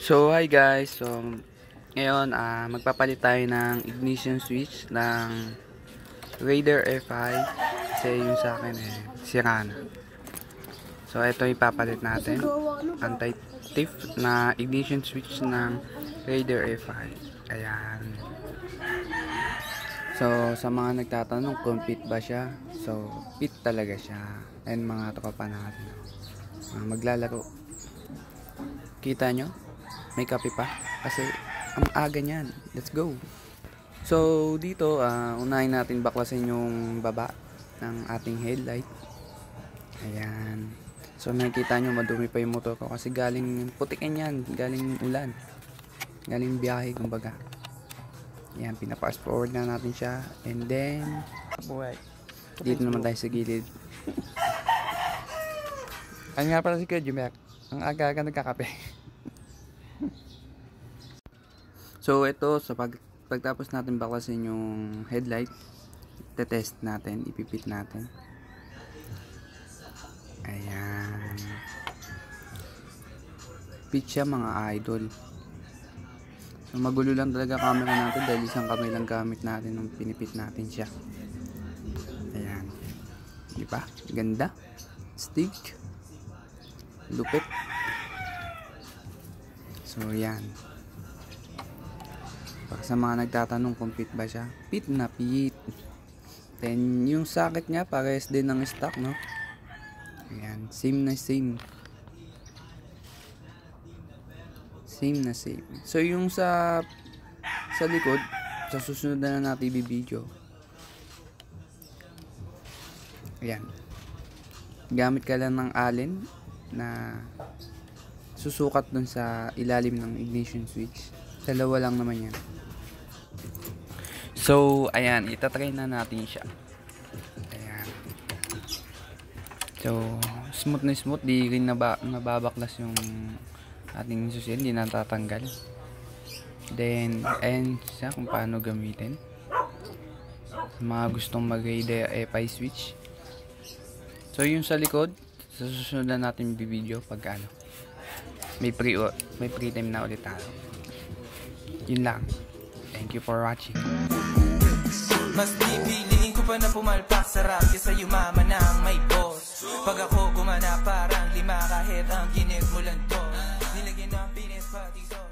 So hi guys, ngayon magpapalit tayo ng ignition switch ng Raider F5 kasi yung sa akin sira na. So ito ipapalit natin, anti-thief na ignition switch ng Raider F5. Ayan. So sa mga nagtatanong kung fit ba siya, so fit talaga siya. And mga tropa natin maglalaro, kita nyo? May kape pa kasi ang aga niyan. Let's go. So dito unahin natin baklasin yung baba ng ating headlight. Ayan. So nakikita nyo madumi pa yung motor ko kasi galing putikin yan, galing ulan, galing biyahe kumbaga. Ayan, pinapa-fast forward na natin siya. And then dito naman tayo sa gilid. Ano nga pala si Kuya Jimek, ang aga-aga nagkakape. So ito, sa pagtapos natin baklasin yung headlight, te-test natin, ipipit natin. Ayan. Fit siya mga idol. So magulo lang talaga camera natin dahil isang kamay lang gamit natin nung pinipit natin siya. Ayan. Di ba? Ganda. Stick. Lupit. So yan. Para sa mga nagtatanong kung fit ba siya, fit na fit. Then yung socket niya parehas din ng stock, no? Ayan, same na same. Same na same. So yung sa likod, sa susunod na natin i-video. Ayan. Gamit ka lang ng allen na susukat dun sa ilalim ng ignition switch. Dalawa lang naman yan. So, ayan, itatry na natin siya. Ayan. So, smooth na smooth, di rin nababaklas yung ating susi, hindi natatanggal. Then, ayan siya kung paano gamitin. Sa mga gustong mag-Raider F5 switch. So, yung sa likod, sa susunod na natin bibideo pag ano. May pre-time na ulit tayo. Yun lang. Thank you for watching. Mas pipiliin ko pa na pumalpak sa rap kaysa yumaman ng may boss. Pag ako gumana parang lima kahit ang ginit mo lang to. Nilagyan ng pinis pati to.